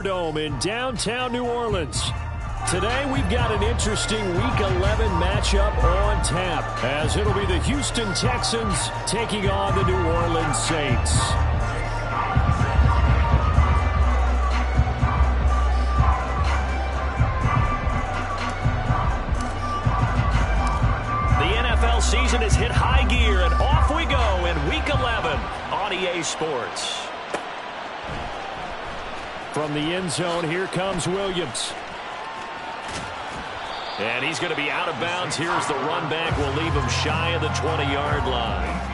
Dome in downtown New Orleans. Today we've got an interesting Week 11 matchup on tap, as it'll be the Houston Texans taking on the New Orleans Saints. The NFL season has hit high gear, and off we go in Week 11 on EA Sports. From the end zone, here comes Williams. And he's going to be out of bounds. Here's the run back. We'll leave him shy of the 20-yard line.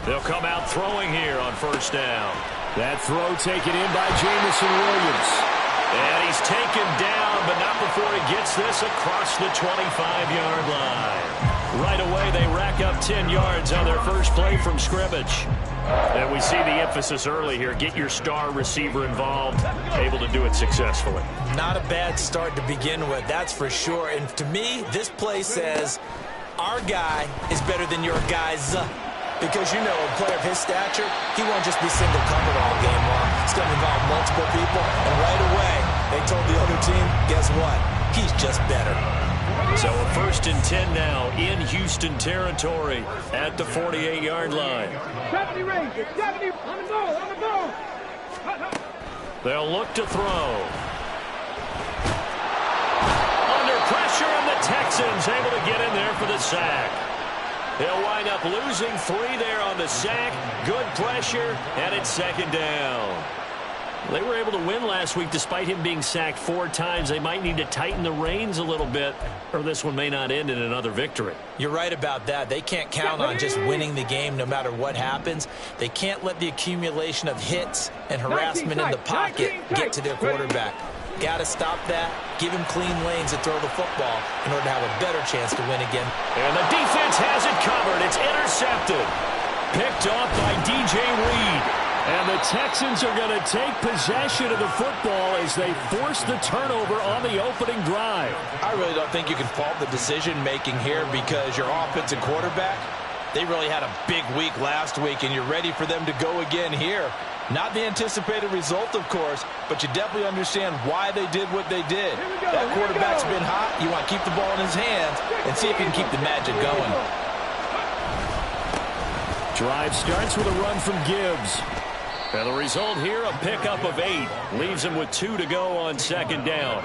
They'll come out throwing here on first down. That throw taken in by Jamison Williams. And he's taken down, but not before he gets this across the 25-yard line. Right away, they rack up 10 yards on their first play from scrimmage. And we see the emphasis early here. Get your star receiver involved, able to do it successfully. Not a bad start to begin with, that's for sure. And to me, this play says, our guy is better than your guys. Because, you know, a player of his stature, he won't just be single covered all game long. It's going to involve multiple people. And right away, they told the other team, guess what? He's just better. So a 1st and 10 now in Houston territory at the 48-yard line. 70 range, 70 on the ball. They'll look to throw. Under pressure, and the Texans able to get in there for the sack. They'll wind up losing 3 there on the sack. Good pressure, and it's 2nd down. They were able to win last week despite him being sacked 4 times. They might need to tighten the reins a little bit, or this one may not end in another victory. You're right about that. They can't count on just winning the game no matter what happens. They can't let the accumulation of hits and harassment in the pocket get to their quarterback. Got to stop that, give him clean lanes to throw the football in order to have a better chance to win again. And the defense has it covered. It's intercepted. Picked off by DJ Reed. And the Texans are going to take possession of the football as they force the turnover on the opening drive. I really don't think you can fault the decision-making here because your offensive quarterback, they really had a big week last week, and you're ready for them to go again here. Not the anticipated result, of course, but you definitely understand why they did what they did. That quarterback's been hot. You want to keep the ball in his hands and see if you can keep the magic going. Drive starts with a run from Gibbs. And the result here, a pickup of 8. Leaves him with 2 to go on 2nd down.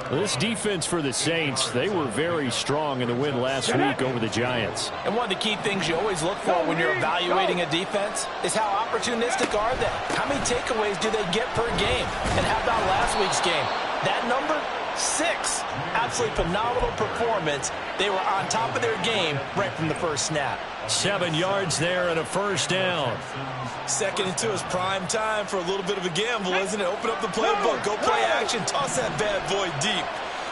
This defense for the Saints, they were very strong in the win last week over the Giants. And one of the key things you always look for when you're evaluating a defense is how opportunistic are they? How many takeaways do they get per game? And how about last week's game? That number, 6. Absolutely phenomenal performance. They were on top of their game right from the first snap. 7 yards there and a 1st down. 2nd and 2 is prime time for a little bit of a gamble, isn't it? Open up the playbook, go play action, toss that bad boy deep.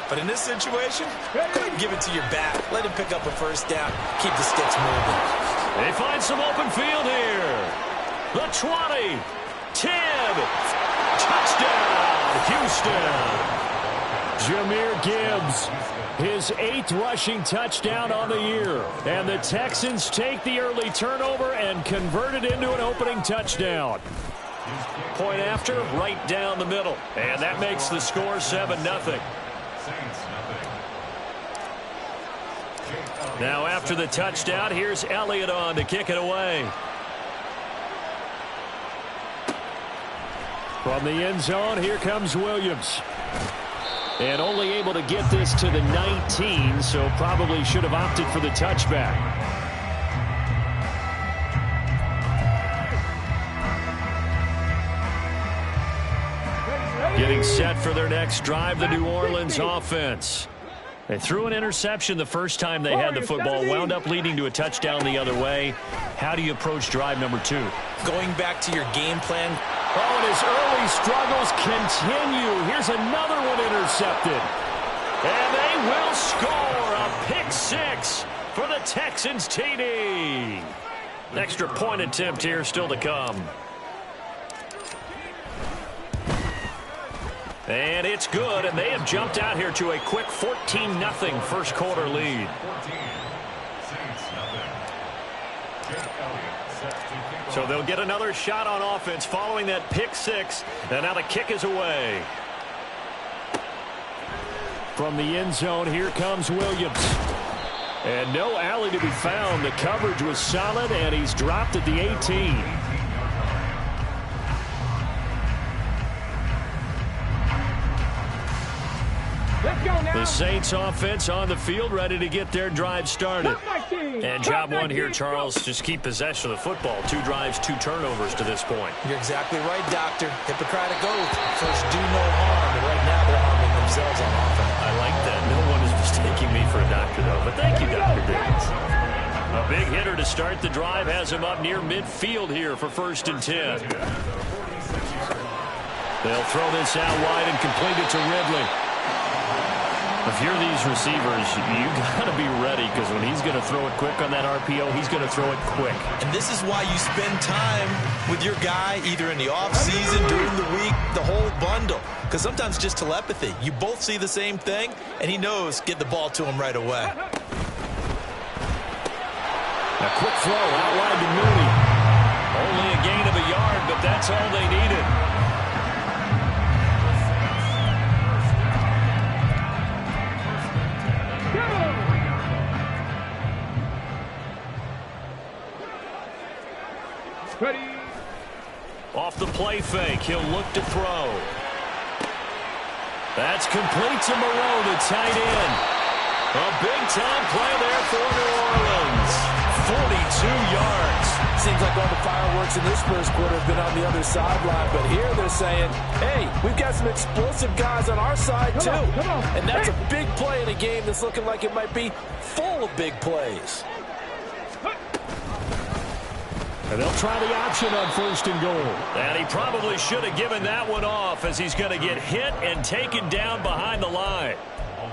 But in this situation, go ahead and give it to your back. Let him pick up a 1st down. Keep the sticks moving. They find some open field here. The 20, 10, touchdown, Houston. Jahmyr Gibbs, his 8th rushing touchdown on the year. And the Texans take the early turnover and convert it into an opening touchdown. Point after, right down the middle. And that makes the score 7-0. Now after the touchdown, here's Elliott on to kick it away. From the end zone, here comes Williams. And only able to get this to the 19, so probably should have opted for the touchback. Getting set for their next drive, the New Orleans offense. They threw an interception the first time they had the football, wound up leading to a touchdown the other way. How do you approach drive number 2? Going back to your game plan. Oh, and his early struggles continue. Here's another one intercepted. And they will score a pick 6 for the Texans TD. An extra point attempt here still to come. And it's good, and they have jumped out here to a quick 14-0 first quarter lead. So they'll get another shot on offense following that pick six, and now the kick is away. From the end zone, here comes Williams. And no alley to be found. The coverage was solid, and he's dropped at the 18. The Saints offense on the field, ready to get their drive started. And job one here, Charles, just keep possession of the football. 2 drives, 2 turnovers to this point. You're exactly right, Doctor. Hippocratic oath. First, do no harm. And right now, they're harming themselves on offense. I like that. No one is mistaking me for a doctor, though. But thank you, Dr. Diggins. A big hitter to start the drive has him up near midfield here for 1st and 10. They'll throw this out wide and complete it to Ridley. If you're these receivers, you got to be ready, because when he's going to throw it quick on that RPO, he's going to throw it quick. And this is why you spend time with your guy, either in the offseason, during the week, the whole bundle. Because sometimes just telepathy. You both see the same thing, and he knows get the ball to him right away. A quick throw out wide to Mooney. Only a gain of a yard, but that's all they needed. Ready. Off the play fake, he'll look to throw. That's complete to Moreau, the tight end. A big-time play there for New Orleans. 42 yards. Seems like all the fireworks in this first quarter have been on the other sideline, but here they're saying, hey, we've got some explosive guys on our side, too. Come on. And that's a big play in a game that's looking like it might be full of big plays. And they'll try the option on 1st and goal. And he probably should have given that one off, as he's going to get hit and taken down behind the line.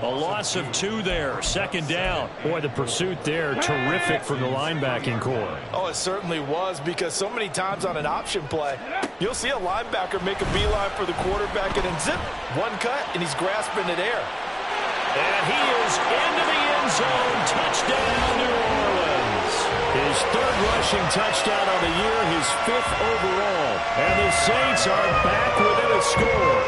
A loss of 2 there, 2nd down. Boy, the pursuit there, terrific from the linebacking core. Oh, it certainly was, because so many times on an option play, you'll see a linebacker make a beeline for the quarterback, and then zip, one cut, and he's grasping it air. And he is into the end zone. Touchdown, New Orleans. His 3rd rushing touchdown of the year, his 5th overall. And the Saints are back within a score.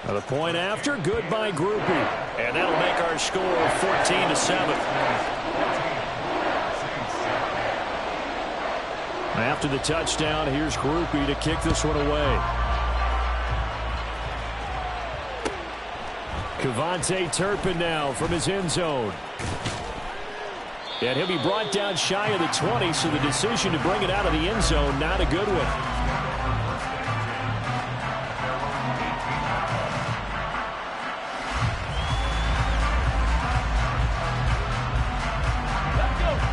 Now the point after, good by Groupie. And that'll make our score 14-7. After the touchdown, here's Groupie to kick this one away. Cavante Turpin now from his end zone. And he'll be brought down shy of the 20, so the decision to bring it out of the end zone, not a good one.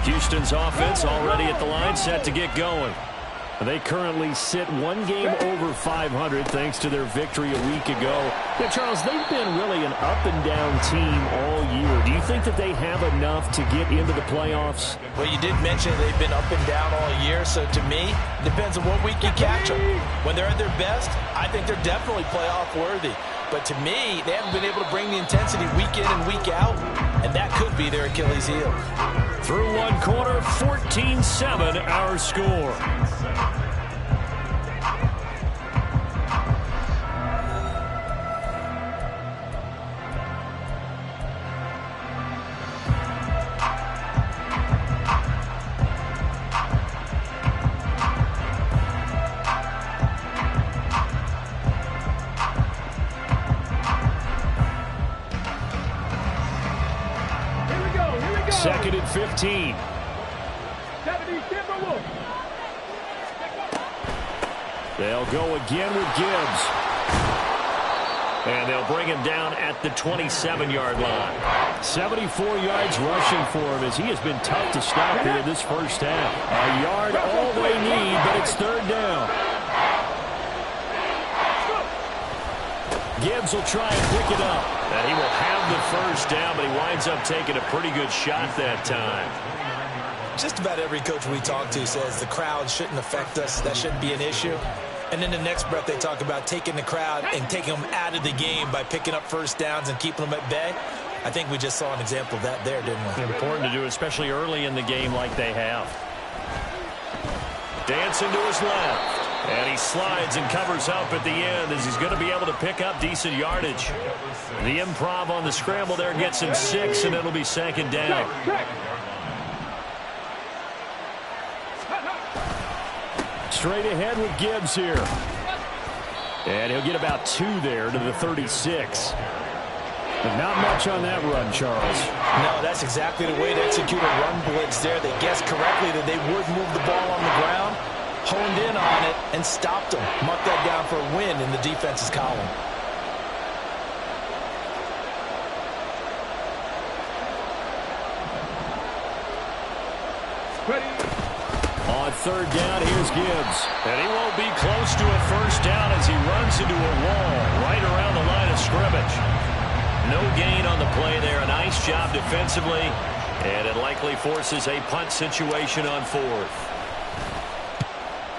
Houston's offense already at the line, set to get going. They currently sit 1 game over 500 thanks to their victory a week ago. Now, Charles, they've been really an up-and-down team all year. Do you think that they have enough to get into the playoffs? Well, you did mention they've been up and down all year, so to me, it depends on what week you catch them. When they're at their best, I think they're definitely playoff-worthy. But to me, they haven't been able to bring the intensity week in and week out, and that could be their Achilles heel. Through 1 quarter, 14-7 our score. Second and 15. They'll go again with Gibbs. And they'll bring him down at the 27-yard line. 74 yards rushing for him, as he has been tough to stop here this first half. A yard all they need, but it's 3rd down. Gibbs will try and pick it up. And he will have the first down, but he winds up taking a pretty good shot that time. Just about every coach we talk to says the crowd shouldn't affect us. That shouldn't be an issue. And in the next breath, they talk about taking the crowd and taking them out of the game by picking up first downs and keeping them at bay. I think we just saw an example of that there, didn't we? Important to do, especially early in the game like they have. Dancing to his left. And he slides and covers up at the end as he's going to be able to pick up decent yardage. The improv on the scramble there gets him 6, and it'll be second down. Straight ahead with Gibbs here. And he'll get about 2 there to the 36. But not much on that run, Charles. No, that's exactly the way to execute a run blitz there. They guessed correctly that they would move the ball on the ground, honed in on it, and stopped them. Mark that down for a win in the defense's column. Ready. On third down, here's Gibbs. And he won't be close to a first down as he runs into a wall right around the line of scrimmage. No gain on the play there. A nice job defensively. And it likely forces a punt situation on 4th.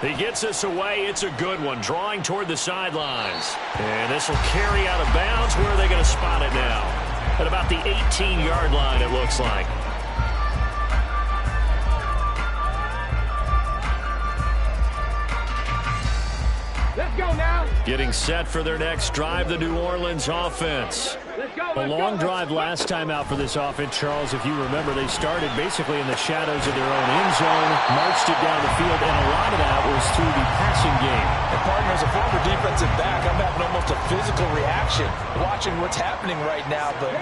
He gets us away. It's a good one. Drawing toward the sidelines. And this will carry out of bounds. Where are they going to spot it now? At about the 18-yard line, it looks like. Let's go now. Getting set for their next drive, the New Orleans offense. Let's go. A long drive last time out for this offense, Charles. If you remember, they started basically in the shadows of their own end zone, marched it down the field, and a lot of that was through the passing game. And partner, as a former defensive back, I'm having almost a physical reaction watching what's happening right now. But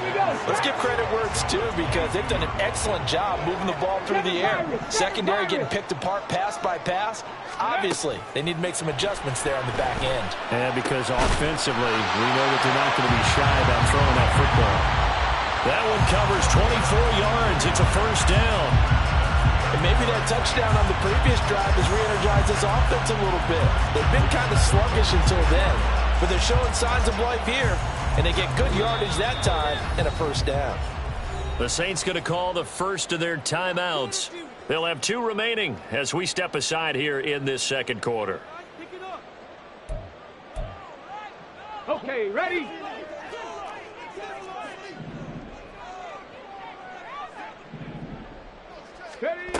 let's give credit where it's due because they've done an excellent job moving the ball through the air. Secondary getting picked apart pass by pass. Obviously, they need to make some adjustments there on the back end. And because offensively, we know that they're not going to be shy about throwing that football. That one covers 24 yards. It's a first down. And maybe that touchdown on the previous drive has re-energized this offense a little bit. They've been kind of sluggish until then, but they're showing signs of life here, and they get good yardage that time and a first down. The Saints going to call the first of their timeouts. They'll have 2 remaining as we step aside here in this second quarter. Okay, ready? Ready.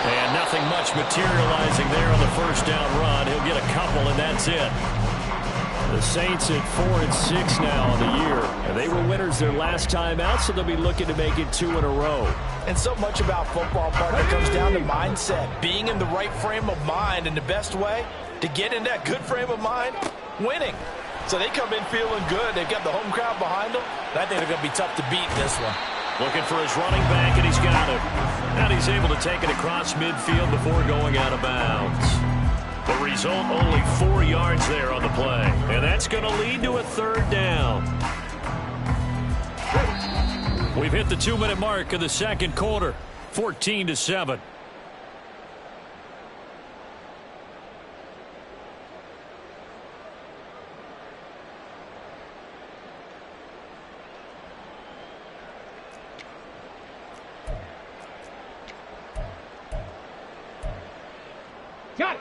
And nothing much materializing there on the first down run. He'll get a couple, and that's it. The Saints at 4-6 now on the year. And they were winners their last time out, so they'll be looking to make it 2 in a row. And so much about football, partner, comes down to mindset. Being in the right frame of mind, and the best way to get in that good frame of mind, winning. So they come in feeling good. They've got the home crowd behind them. And I think they're going to be tough to beat in this one. Looking for his running back, and he's got it. And he's able to take it across midfield before going out of bounds. The result, only 4 yards there on the play. And that's going to lead to a third down. We've hit the 2-minute mark of the second quarter. 14-7.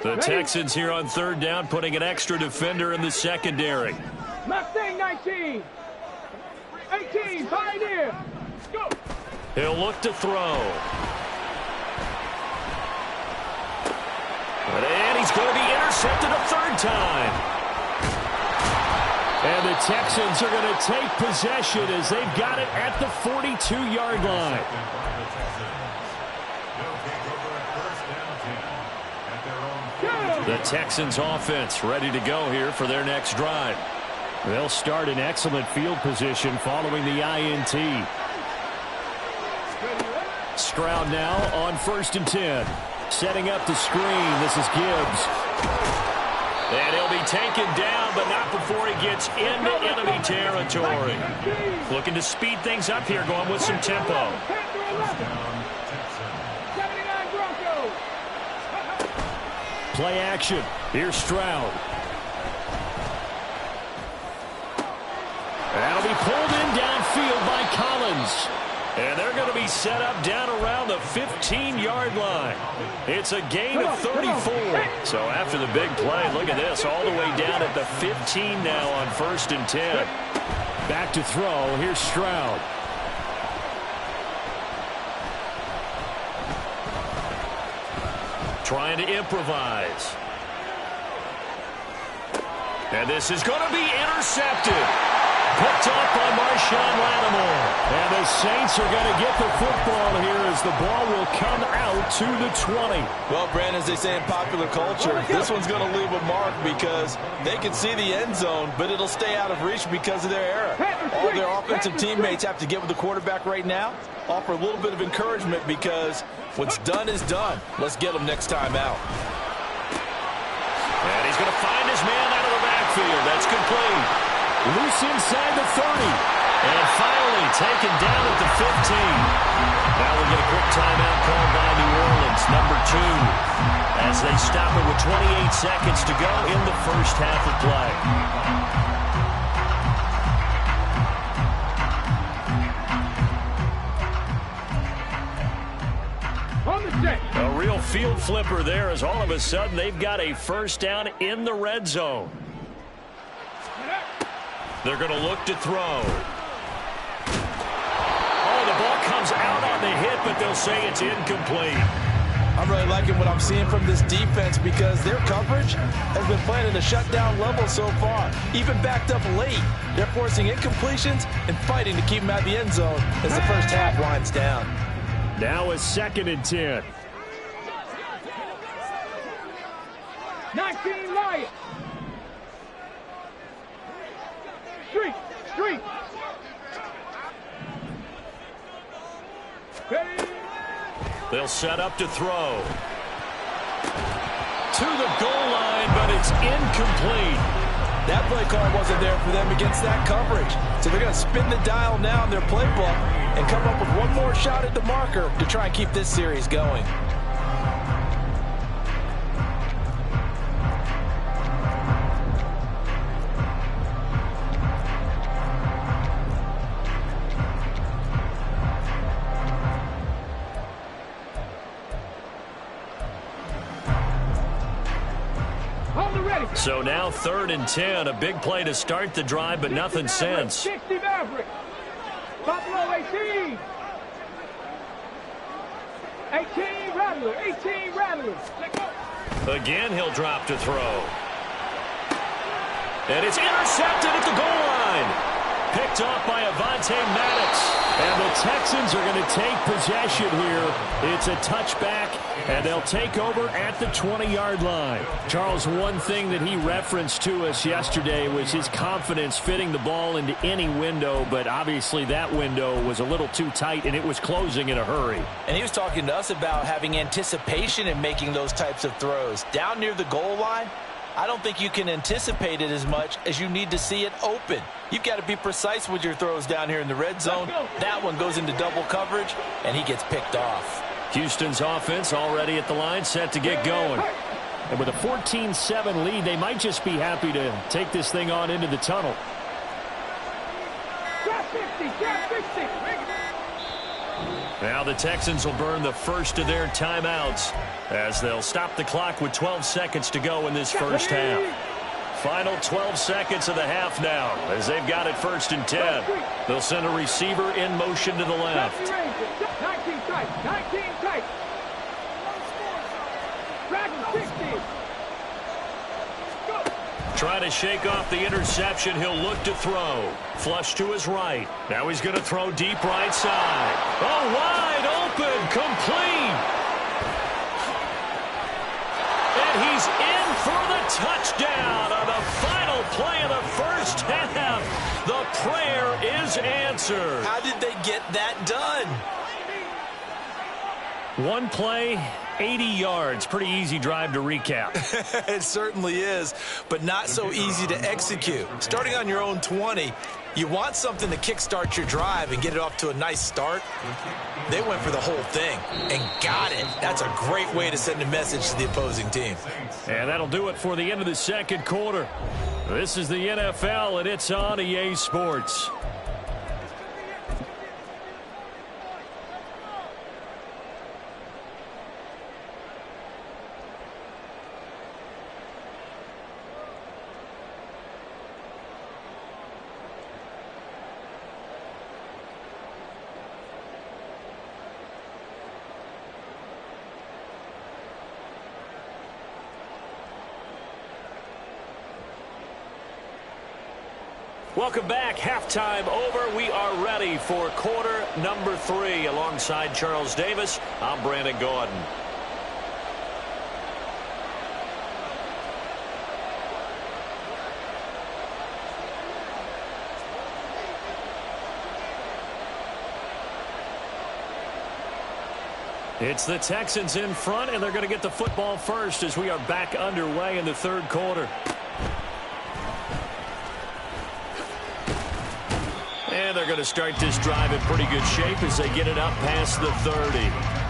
The Texans here on third down, putting an extra defender in the secondary. Mustang 19. 18, Pioneer. Go. He'll look to throw. And he's going to be intercepted a third time. And the Texans are going to take possession as they've got it at the 42-yard line. The Texans offense ready to go here for their next drive. They'll start in excellent field position following the INT. Stroud now on 1st and 10. Setting up the screen. This is Gibbs. And he'll be taken down, but not before he gets into enemy territory. Looking to speed things up here, going with some tempo. Play action. Here's Stroud. field by Collins. And they're going to be set up down around the 15-yard line. It's a gain of 34. So after the big play, look at this, all the way down at the 15 now on 1st and 10. Back to throw. Here's Stroud. Trying to improvise. And this is going to be intercepted. Picked up by Marshawn Lattimore. And the Saints are going to get the football here as the ball will come out to the 20. Well, Brandon, as they say in popular culture, this one's going to leave a mark because they can see the end zone, but it'll stay out of reach because of their error. All their offensive teammates have to get with the quarterback right now, offer a little bit of encouragement because what's done is done. Let's get them next time out. And he's going to find his man out of the backfield. That's complete. Loose inside the 30. And finally taken down at the 15. Now we'll get a quick timeout called by New Orleans, number 2, as they stop it with 28 seconds to go in the first half of play. A real field flipper there as all of a sudden they've got a first down in the red zone. They're going to look to throw. Oh, the ball comes out on the hit, but they'll say it's incomplete. I'm really liking what I'm seeing from this defense because their coverage has been playing at a shutdown level so far. Even backed up late, they're forcing incompletions and fighting to keep them out of the end zone as the first half winds down. Now a 2nd and 10. 19 Lions. Street. They'll set up to throw. To the goal line, but it's incomplete. That play call wasn't there for them against that coverage. So they're going to spin the dial now in their playbook and come up with one more shot at the marker to try and keep this series going. So now 3rd and 10, a big play to start the drive, but nothing since. 60 Maverick. Buffalo 18. 18 Rattler. 18 Rattler. Again, he'll drop to throw. And it's intercepted at the goal line. Picked off by Avonte Maddox. And the Texans are going to take possession here. It's a touchback, and they'll take over at the 20-yard line. Charles, one thing that he referenced to us yesterday was his confidence fitting the ball into any window, but obviously that window was a little too tight, and it was closing in a hurry. And he was talking to us about having anticipation in making those types of throws. Down near the goal line, I don't think you can anticipate it as much as you need to see it open. You've got to be precise with your throws down here in the red zone. That one goes into double coverage, and he gets picked off. Houston's offense already at the line, set to get going. And with a 14-7 lead, they might just be happy to take this thing on into the tunnel. Now the Texans will burn the first of their timeouts as they'll stop the clock with 12 seconds to go in this first half. Final 12 seconds of the half now as they've got it 1st and 10. They'll send a receiver in motion to the left. 19 tight. Trying to shake off the interception. He'll look to throw. Flush to his right. Now he's going to throw deep right side. Oh, wide open. Complete. And he's in for the touchdown on the final play of the first half. The prayer is answered. How did they get that done? One play, 80 yards. Pretty easy drive to recap. It certainly is, but not so easy to execute. Starting on your own 20, you want something to kickstart your drive and get it off to a nice start. They went for the whole thing and got it. That's a great way to send a message to the opposing team. And that'll do it for the end of the second quarter. This is the NFL, and it's on EA Sports. Welcome back. Halftime over. We are ready for quarter number 3. Alongside Charles Davis, I'm Brandon Gordon. It's the Texans in front, and they're going to get the football first as we are back underway in the third quarter. And they're going to start this drive in pretty good shape as they get it up past the 30.